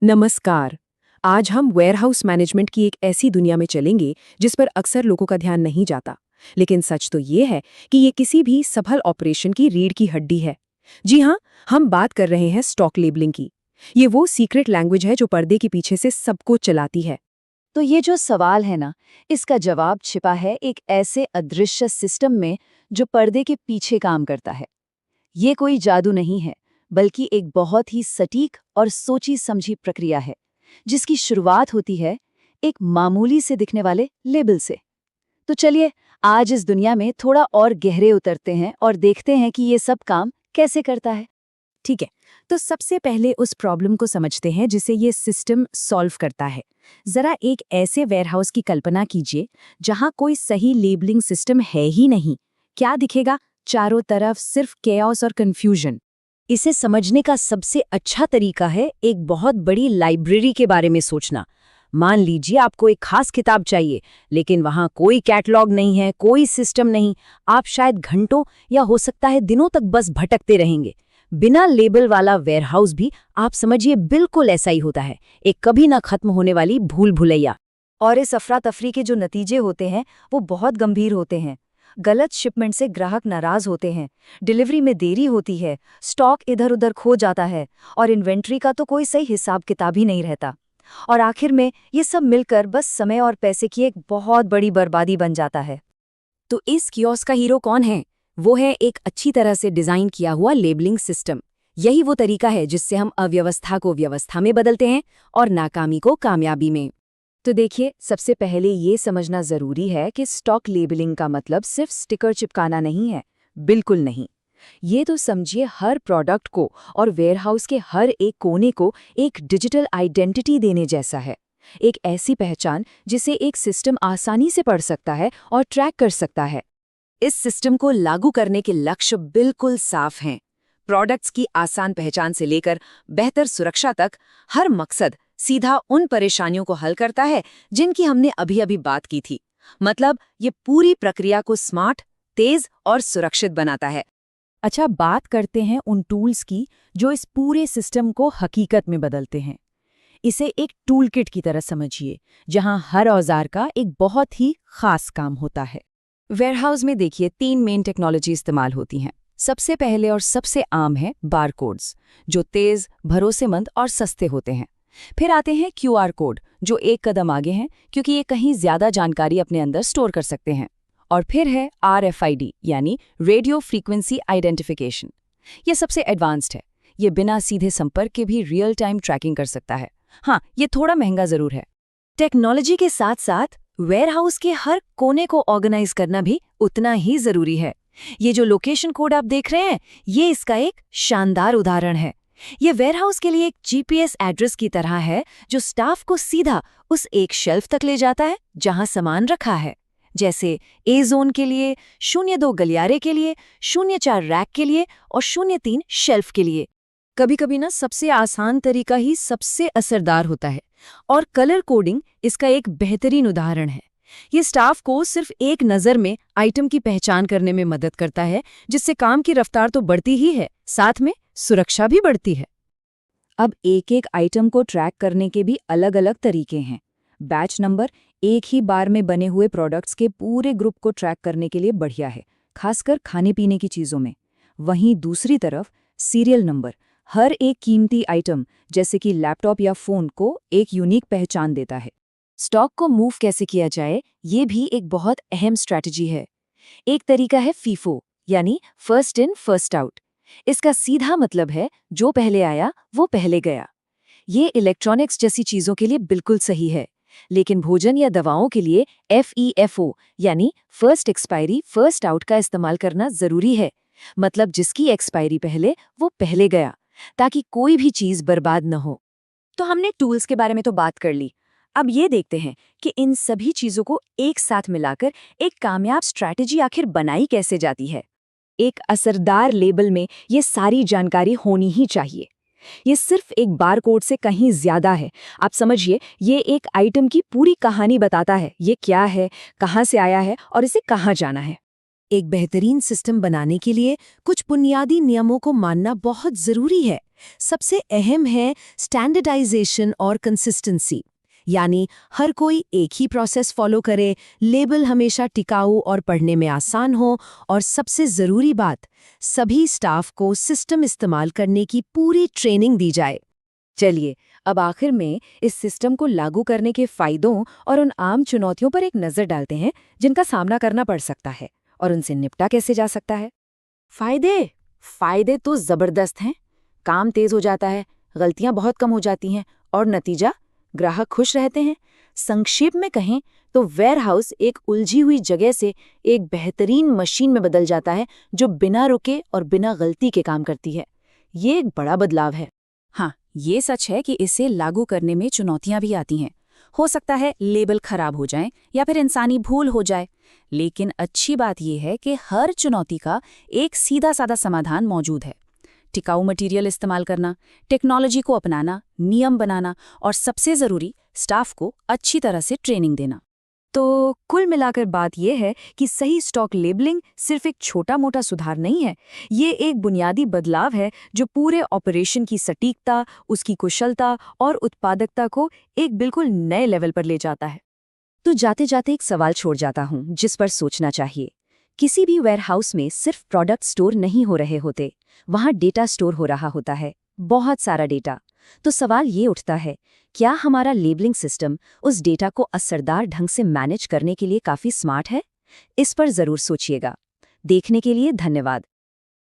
नमस्कार। आज हम वेयरहाउस मैनेजमेंट की एक ऐसी दुनिया में चलेंगे जिस पर अक्सर लोगों का ध्यान नहीं जाता। लेकिन सच तो ये है कि ये किसी भी सफल ऑपरेशन की रीढ़ की हड्डी है। जी हाँ, हम बात कर रहे हैं स्टॉक लेबलिंग की। ये वो सीक्रेट लैंग्वेज है जो पर्दे के पीछे से सबको चलाती है। तो ये जो सवाल है ना, इसका जवाब छिपा है एक ऐसे अदृश्य सिस्टम में जो पर्दे के पीछे काम करता है। ये कोई जादू नहीं है, बल्कि एक बहुत ही सटीक और सोची समझी प्रक्रिया है, जिसकी शुरुआत होती है एक मामूली से दिखने वाले लेबल से। तो चलिए, आज इस दुनिया में थोड़ा और गहरे उतरते हैं और देखते हैं कि ये सब काम कैसे करता है। ठीक है, तो सबसे पहले उस प्रॉब्लम को समझते हैं जिसे ये सिस्टम सॉल्व करता है। जरा एक ऐसे वेयरहाउस की कल्पना कीजिए जहां कोई सही लेबलिंग सिस्टम है ही नहीं। क्या दिखेगा? चारों तरफ सिर्फ केओस और कंफ्यूजन। इसे समझने का सबसे अच्छा तरीका है एक बहुत बड़ी लाइब्रेरी के बारे में सोचना। मान लीजिए आपको एक खास किताब चाहिए, लेकिन वहां कोई कैटलॉग नहीं है, कोई सिस्टम नहीं। आप शायद घंटों या हो सकता है दिनों तक बस भटकते रहेंगे। बिना लेबल वाला वेयरहाउस भी आप समझिए बिल्कुल ऐसा ही होता है, एक कभी ना खत्म होने वाली भूल भुलैया। और इस अफरा तफरी के जो नतीजे होते हैं वो बहुत गंभीर होते हैं। गलत शिपमेंट से ग्राहक नाराज होते हैं, डिलीवरी में देरी होती है, स्टॉक इधर उधर खो जाता है और इन्वेंट्री का तो कोई सही हिसाब किताब ही नहीं रहता। और आखिर में ये सब मिलकर बस समय और पैसे की एक बहुत बड़ी बर्बादी बन जाता है। तो इस कियोस्क का हीरो कौन है? वो है एक अच्छी तरह से डिजाइन किया हुआ लेबलिंग सिस्टम। यही वो तरीका है जिससे हम अव्यवस्था को व्यवस्था में बदलते हैं और नाकामी को कामयाबी में। तो देखिए, सबसे पहले ये समझना जरूरी है कि स्टॉक लेबलिंग का मतलब सिर्फ स्टिकर चिपकाना नहीं है। बिल्कुल नहीं। ये तो समझिए हर प्रोडक्ट को और वेयरहाउस के हर एक कोने को एक डिजिटल आइडेंटिटी देने जैसा है। एक ऐसी पहचान जिसे एक सिस्टम आसानी से पढ़ सकता है और ट्रैक कर सकता है। इस सिस्टम को लागू करने के लक्ष्य बिल्कुल साफ हैं। प्रोडक्ट्स की आसान पहचान से लेकर बेहतर सुरक्षा तक, हर मकसद सीधा उन परेशानियों को हल करता है जिनकी हमने अभी अभी बात की थी। मतलब ये पूरी प्रक्रिया को स्मार्ट, तेज और सुरक्षित बनाता है। अच्छा, बात करते हैं उन टूल्स की जो इस पूरे सिस्टम को हकीकत में बदलते हैं। इसे एक टूलकिट की तरह समझिए, जहां हर औजार का एक बहुत ही खास काम होता है। वेयरहाउस में देखिए 3 मेन टेक्नोलॉजी इस्तेमाल होती हैं। सबसे पहले और सबसे आम है बारकोड्स, जो तेज, भरोसेमंद और सस्ते होते हैं। फिर आते हैं क्यूआर कोड, जो एक कदम आगे हैं क्योंकि ये कहीं ज्यादा जानकारी अपने अंदर स्टोर कर सकते हैं। और फिर है आरएफआईडी, यानी रेडियो फ्रीक्वेंसी आइडेंटिफिकेशन। ये सबसे एडवांस्ड है। ये बिना सीधे संपर्क के भी रियल टाइम ट्रैकिंग कर सकता है। हाँ, ये थोड़ा महंगा जरूर है। टेक्नोलॉजी के साथ साथ वेयरहाउस के हर कोने को ऑर्गेनाइज करना भी उतना ही जरूरी है। ये जो लोकेशन कोड आप देख रहे हैं, ये इसका एक शानदार उदाहरण है। ये वेयरहाउस के लिए एक जीपीएस एड्रेस की तरह है, जो स्टाफ को सीधा उस एक शेल्फ तक ले जाता है जहां सामान रखा है। जैसे ए जोन के लिए 02 गलियारे के लिए, 04 रैक के लिए और 03 शेल्फ के लिए। कभी कभी ना सबसे आसान तरीका ही सबसे असरदार होता है, और कलर कोडिंग इसका एक बेहतरीन उदाहरण है। ये स्टाफ को सिर्फ एक नज़र में आइटम की पहचान करने में मदद करता है, जिससे काम की रफ्तार तो बढ़ती ही है, साथ में सुरक्षा भी बढ़ती है। अब एक एक आइटम को ट्रैक करने के भी अलग अलग तरीके हैं। बैच नंबर एक ही बार में बने हुए प्रोडक्ट्स के पूरे ग्रुप को ट्रैक करने के लिए बढ़िया है, खासकर खाने पीने की चीज़ों में। वहीं दूसरी तरफ सीरियल नंबर हर एक कीमती आइटम, जैसे कि लैपटॉप या फ़ोन, को एक यूनिक पहचान देता है। स्टॉक को मूव कैसे किया जाए, ये भी एक बहुत अहम स्ट्रैटेजी है। एक तरीका है फीफो, यानी फर्स्ट इन फर्स्ट आउट। इसका सीधा मतलब है जो पहले आया वो पहले गया। ये इलेक्ट्रॉनिक्स जैसी चीज़ों के लिए बिल्कुल सही है, लेकिन भोजन या दवाओं के लिए FEFO, यानी फर्स्ट एक्सपायरी फर्स्ट आउट का इस्तेमाल करना ज़रूरी है। मतलब जिसकी एक्सपायरी पहले वो पहले गया, ताकि कोई भी चीज़ बर्बाद न हो। तो हमने टूल्स के बारे में तो बात कर ली। अब ये देखते हैं कि इन सभी चीज़ों को एक साथ मिलाकर एक कामयाब स्ट्रैटेजी आखिर बनाई कैसे जाती है। एक असरदार लेबल में ये सारी जानकारी होनी ही चाहिए। ये सिर्फ एक बारकोड से कहीं ज्यादा है। आप समझिए, ये एक आइटम की पूरी कहानी बताता है। ये क्या है, कहाँ से आया है और इसे कहाँ जाना है। एक बेहतरीन सिस्टम बनाने के लिए कुछ बुनियादी नियमों को मानना बहुत जरूरी है। सबसे अहम है स्टैंडर्डाइजेशन और कंसिस्टेंसी, यानी हर कोई एक ही प्रोसेस फॉलो करे, लेबल हमेशा टिकाऊ और पढ़ने में आसान हो, और सबसे ज़रूरी बात, सभी स्टाफ को सिस्टम इस्तेमाल करने की पूरी ट्रेनिंग दी जाए। चलिए, अब आखिर में इस सिस्टम को लागू करने के फायदों और उन आम चुनौतियों पर एक नज़र डालते हैं जिनका सामना करना पड़ सकता है और उनसे निपटा कैसे जा सकता है। फायदे तो ज़बरदस्त हैं। काम तेज हो जाता है, गलतियां बहुत कम हो जाती हैं और नतीजा, ग्राहक खुश रहते हैं। संक्षेप में कहें तो वेयरहाउस एक उलझी हुई जगह से एक बेहतरीन मशीन में बदल जाता है जो बिना रुके और बिना गलती के काम करती है। ये एक बड़ा बदलाव है। हाँ, ये सच है कि इसे लागू करने में चुनौतियां भी आती हैं। हो सकता है लेबल खराब हो जाएं या फिर इंसानी भूल हो जाए, लेकिन अच्छी बात यह है कि हर चुनौती का एक सीधा साधा समाधान मौजूद है। टिकाऊ मटेरियल इस्तेमाल करना, टेक्नोलॉजी को अपनाना, नियम बनाना और सबसे ज़रूरी, स्टाफ को अच्छी तरह से ट्रेनिंग देना। तो कुल मिलाकर बात यह है कि सही स्टॉक लेबलिंग सिर्फ एक छोटा मोटा सुधार नहीं है, ये एक बुनियादी बदलाव है जो पूरे ऑपरेशन की सटीकता, उसकी कुशलता और उत्पादकता को एक बिल्कुल नए लेवल पर ले जाता है। तो जाते जाते एक सवाल छोड़ जाता हूँ जिस पर सोचना चाहिए। किसी भी वेयरहाउस में सिर्फ प्रोडक्ट स्टोर नहीं हो रहे होते, वहाँ डेटा स्टोर हो रहा होता है, बहुत सारा डेटा। तो सवाल ये उठता है, क्या हमारा लेबलिंग सिस्टम उस डेटा को असरदार ढंग से मैनेज करने के लिए काफ़ी स्मार्ट है? इस पर ज़रूर सोचिएगा। देखने के लिए धन्यवाद।